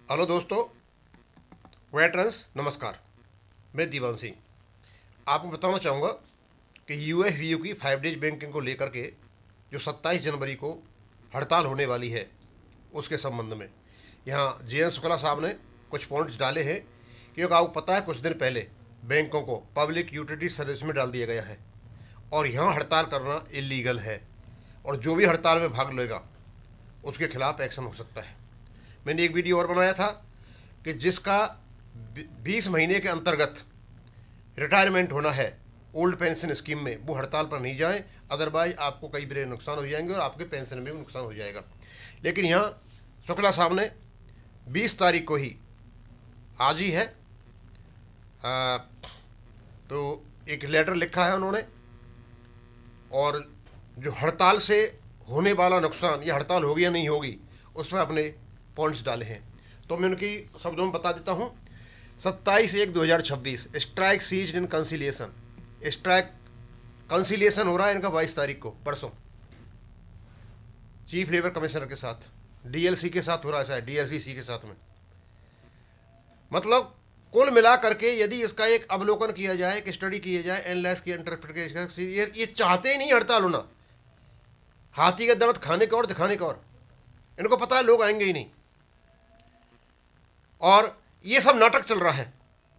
Hello दोस्तों, veterans नमस्कार। मैं दीवान सिंह आपको बताना चाहूँगा कि यूएफबीयू की 5 डेज बैंकिंग को लेकर के जो 27 जनवरी को हड़ताल होने वाली है उसके संबंध में यहाँ जे एन शुक्ला साहब ने कुछ पॉइंट्स डाले हैं। क्योंकि आपको पता है कुछ दिन पहले बैंकों को पब्लिक यूटिलिटी सर्विस में डाल दिया गया है और यहाँ हड़ताल करना इलीगल है और जो भी हड़ताल में भाग लेगा उसके खिलाफ एक्शन हो सकता है। मैंने एक वीडियो और बनाया था कि जिसका 20 महीने के अंतर्गत रिटायरमेंट होना है ओल्ड पेंशन स्कीम में, वो हड़ताल पर नहीं जाएं, अदरवाइज आपको कई बड़े नुकसान हो जाएंगे और आपके पेंशन में भी नुकसान हो जाएगा। लेकिन यहाँ शुक्ला साहब ने 20 तारीख को ही, आज ही है, तो एक लेटर लिखा है उन्होंने और जो हड़ताल से होने वाला नुकसान या हड़ताल होगी या नहीं होगी उस पर अपने पॉइंट्स डाले हैं। तो मैं उनकी शब्दों में बता देता हूँ। 27/1/2026 स्ट्राइक सीज्ड इन कंसिलिएशन। स्ट्राइक कंसिलिएशन हो रहा है इनका 22 तारीख को, परसों, चीफ लेबर कमिश्नर के साथ, डीएलसी के साथ हो रहा है, शायद डीएलसीसी के साथ में। मतलब कुल मिला करके यदि इसका एक अवलोकन किया जाए, एक स्टडी किया जाए, एनालाइज किया, इंटरप्रिटेशन, ये चाहते ही नहीं हड़ताल होना। हाथी का दांत खाने का और दिखाने का और, इनको पता है लोग आएंगे ही नहीं। और ये सब नाटक चल रहा है।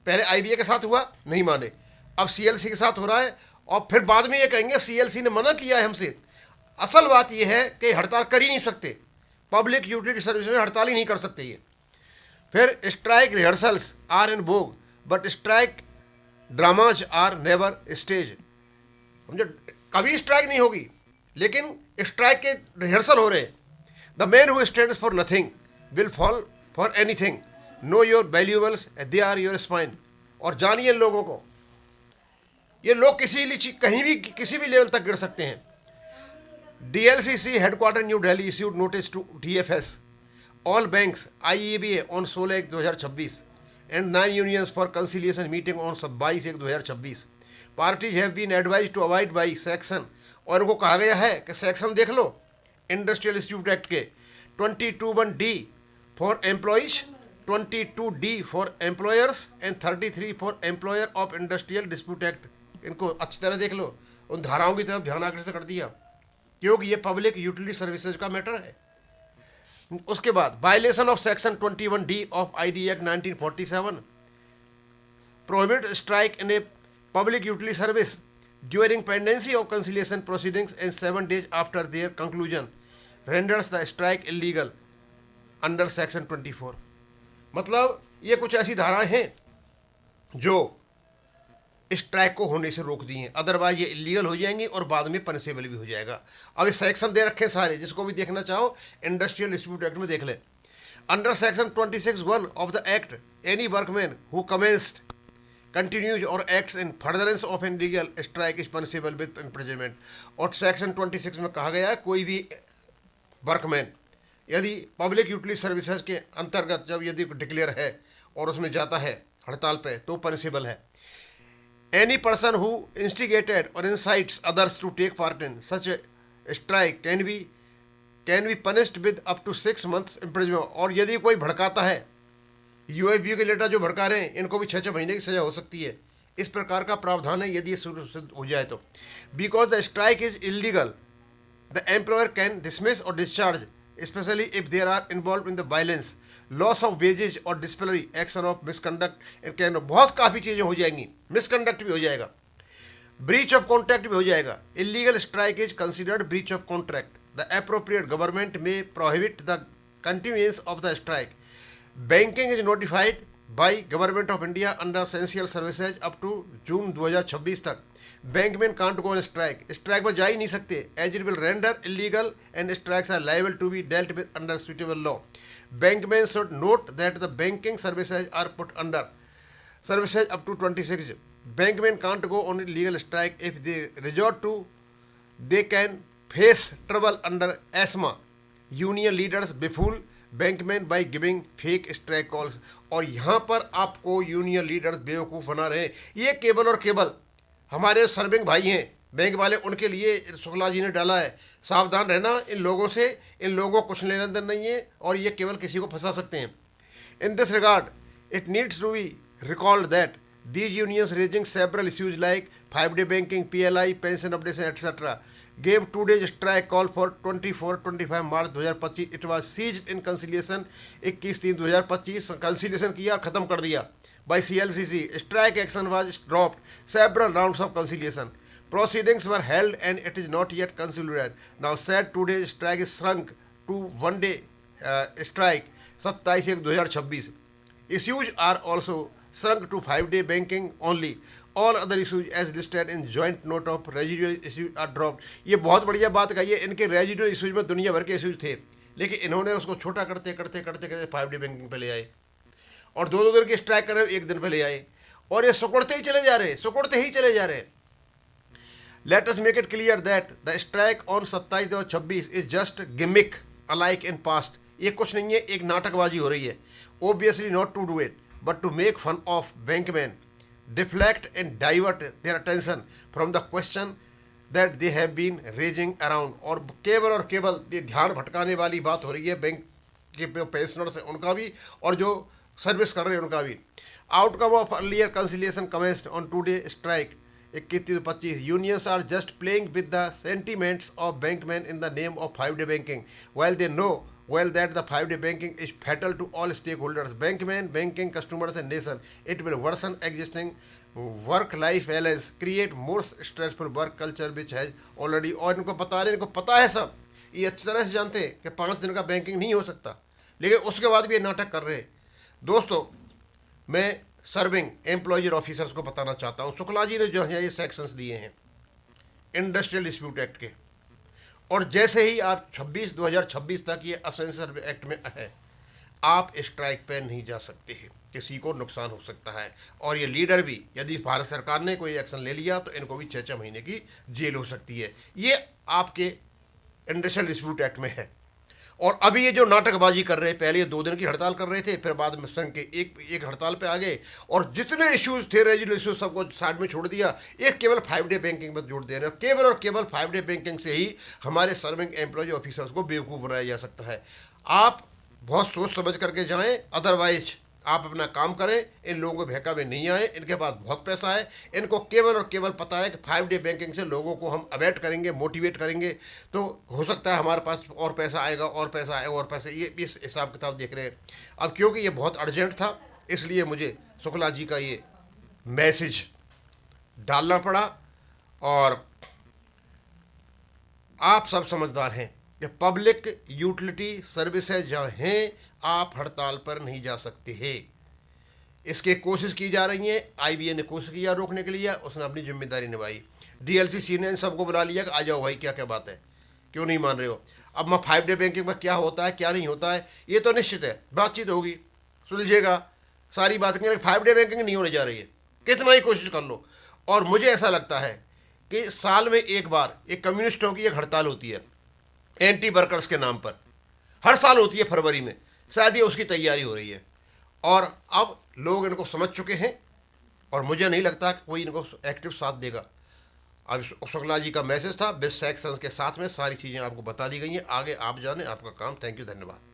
पहले आईबीए के साथ हुआ, नहीं माने, अब सीएलसी के साथ हो रहा है और फिर बाद में ये कहेंगे सीएलसी ने मना किया है हमसे। असल बात ये है कि हड़ताल कर ही नहीं सकते, पब्लिक यूटिलिटी सर्विस में हड़ताल ही नहीं कर सकते ये। फिर strike rehearsals are in vogue but strike dramas are never stage. समझो, कभी स्ट्राइक नहीं होगी लेकिन स्ट्राइक के रिहर्सल हो रहे हैं। The man who stands for nothing will fall for anything. Know your valuables, they are your spine. और जानिए लोगों को, ये लोग कहीं भी किसी भी लेवल तक गिर सकते हैं। DLCC headquarter new Delhi issued notice to DFS all banks IEBA on 16/1/2026 and 9 unions for conciliation meeting on 22/1/2026। Parties have been advise to avoid by section, और उनको कहा गया है कि सेक्शन देख लो इंडस्ट्रियल डिस्प्यूट एक्ट के 22(1)D for employees, 22D for employers and 33 for employer of industrial dispute act. इनको अच्छी तरह देख लो, उन धाराओं की तरफ ध्यान आकर्षित कर दिया क्योंकि ये पब्लिक यूटिलिटी सर्विसेज का मैटर है। उसके बाद violation of section 21D of ID act 1947 prohibit strike in a public utility service during pendency of conciliation proceedings and 7 days after their conclusion renders the strike illegal under section 24। मतलब ये कुछ ऐसी धाराएं हैं जो स्ट्राइक को होने से रोक दी हैं, अदरवाइज ये इलीगल हो जाएंगी और बाद में पनिशेबल भी हो जाएगा। अब ये सेक्शन दे रखे सारे, जिसको भी देखना चाहो इंडस्ट्रियल डिस्प्यूट एक्ट में देख ले। Under section 26(1) of the act any workman who commenced continues or acts in furtherance of an illegal strike is punishable with imprisonment। और सेक्शन 26 में कहा गया है कोई भी वर्कमैन यदि पब्लिक यूटिलिटी सर्विसेज के अंतर्गत जब यदि डिक्लेयर है और उसमें जाता है हड़ताल पे तो पनिशेबल है। एनी पर्सन हु इंस्टिगेटेड और incites others to take part in such strike can be punished with up to 6 months imprisonment. और यदि कोई भड़काता है, यूएफबीयू के लेटर जो भड़का रहे हैं इनको भी 6 महीने की सजा हो सकती है। इस प्रकार का प्रावधान है यदि ये सिद्ध हो जाए तो। Because the strike is illegal the employer can dismiss और discharge specially if there are involve in the violence loss of wages और disciplinary action of misconduct and can, बहुत काफ़ी चीज़ें हो जाएंगी, मिसकंडक्ट भी हो जाएगा, ब्रीच ऑफ कॉन्ट्रैक्ट भी हो जाएगा। Illegal strike is considered breach of contract. The appropriate government में prohibit the continuance of the strike. Banking is notified by government of India under essential services up to June 2026 तक। Bankman can't go on strike, strike पर जा ही नहीं सकते, as it will render illegal and strikes are liable to be dealt with under suitable law. Bankman should note that the banking services are put under services up to 26। Bankman can't go on legal strike if they resort to, they can face trouble under ESMA. Union leaders befool bankman by giving fake strike calls. और यहाँ पर आपको union leaders बेवकूफ़ बना रहे हैं। ये केवल और केवल हमारे सर्विंग भाई हैं बैंक वाले, उनके लिए शुक्ला जी ने डाला है। सावधान रहना इन लोगों से, इन लोगों को कुछ लेना देना नहीं है और ये केवल किसी को फंसा सकते हैं। In this regard, it needs to be recalled that these unions, raising several issues like 5-day banking, PLI, pension updation, etc., gave 2 days strike call for 24-25 March 2025. It was seized in conciliation 21/3/2025. Conciliation किया और ख़त्म कर दिया by CLCC. Strike action was dropped. Several rounds of conciliation. Proceedings were held and it is not yet concluded. Now said 2 days strike is shrunk to 1 day strike 27/1/2026. Issues are also shrunk to 5-day banking only. All other issues as listed in joint note of residual issues are dropped. ये बहुत बढ़िया बात कही है। इनके residual issues में दुनिया भर के इश्यूज थे, लेकिन इन्होंने उसको छोटा करते करते करते करते 5-डे बैंकिंग पे ले आए और 2-2 दिन की स्ट्राइक कर रहे हो, 1 दिन पे ले आए और ये सुकुड़ते ही चले जा रहे हैं, सुकुड़ते ही चले जा रहे हैं। Let us make it clear that the strike on 27 और 26 is just gimmick alike in past. ये कुछ नहीं है, एक नाटकबाजी हो रही है. Obviously not to do it, but to make fun of bankmen, deflect and divert their attention from the question that they have been raising around. और केवल ये ध्यान भटकाने वाली बात हो रही है बैंक के पेंशनर्स से, उनका भी और जो सर्विस कर रहे हैं उनका भी. Outcome of earlier conciliation commenced on 2-day strike 21-25. Unions are just playing with the sentiments of bankmen in the name of 5-day banking, while they know well that the 5-day banking is fatal to all stakeholders, bankmen, banking customers and nation. It will worsen existing work-life balance, create more stressful work culture which has already. और इनको पता है सब, ये अच्छी तरह से जानते हैं कि 5 दिन का बैंकिंग नहीं हो सकता, लेकिन उसके बाद भी ये नाटक कर रहे हैं. दोस्तों, मैं सर्विंग एम्प्लॉयज ऑफिसर्स को बताना चाहता हूँ, शुक्ला जी ने जो है ये सेक्शंस दिए हैं इंडस्ट्रियल डिस्प्यूट एक्ट के, और जैसे ही आप 2026 तक ये असेंशियल एक्ट में है, आप स्ट्राइक पे नहीं जा सकते हैं, किसी को नुकसान हो सकता है. और ये लीडर भी, यदि भारत सरकार ने कोई एक्शन ले लिया तो इनको भी 6 महीने की जेल हो सकती है. ये आपके इंडस्ट्रियल डिस्प्यूट एक्ट में है. और अभी ये जो नाटकबाजी कर रहे हैं, पहले ये 2 दिन की हड़ताल कर रहे थे, फिर बाद में संघ के एक हड़ताल पे आ गए और जितने इश्यूज थे रेजिडुअल इश्यूज सबको साइड में छोड़ दिया. एक केवल 5-डे बैंकिंग पर जोड़ दे रहे हैं. केवल और केवल 5-डे बैंकिंग से ही हमारे सर्विंग एम्प्लॉय ऑफिसर्स को बेवकूफ़ बनाया जा सकता है. आप बहुत सोच समझ करके जाएं, अदरवाइज आप अपना काम करें. इन लोगों को बहका में नहीं आए, इनके पास बहुत पैसा है, इनको केवल और केवल पता है कि 5-डे बैंकिंग से लोगों को हम अवेट करेंगे, मोटिवेट करेंगे, तो हो सकता है हमारे पास और पैसा आएगा, और पैसा आएगा, और पैसे. ये इस हिसाब किताब देख रहे हैं. अब क्योंकि ये बहुत अर्जेंट था, इसलिए मुझे शुक्ला जी का ये मैसेज डालना पड़ा. और आप सब समझदार हैं कि पब्लिक यूटिलिटी सर्विस है जहाँ हैं, आप हड़ताल पर नहीं जा सकते हैं. इसके कोशिश की जा रही है. आईबीए ने कोशिश किया रोकने के लिए, उसने अपनी जिम्मेदारी निभाई. डीएलसीसी ने इन सबको बुला लिया कि आ जाओ भाई, क्या क्या बात है, क्यों नहीं मान रहे हो. अब मैं 5-डे बैंकिंग में क्या होता है क्या नहीं होता है ये तो निश्चित है, बातचीत होगी, सुलझेगा, सारी बात करेंगे. 5-डे बैंकिंग नहीं होने जा रही है, कितना ही कोशिश कर लो. और मुझे ऐसा लगता है कि साल में एक बार एक कम्युनिस्टों की एक हड़ताल होती है एंटी वर्कर्स के नाम पर, हर साल होती है फरवरी में. शायद ये उसकी तैयारी हो रही है और अब लोग इनको समझ चुके हैं और मुझे नहीं लगता कि कोई इनको एक्टिव साथ देगा. अब शुक्ला जी का मैसेज था, बेस्ट सेक्शंस के साथ में सारी चीज़ें आपको बता दी गई हैं. आगे आप जाने, आपका काम. थैंक यू, धन्यवाद.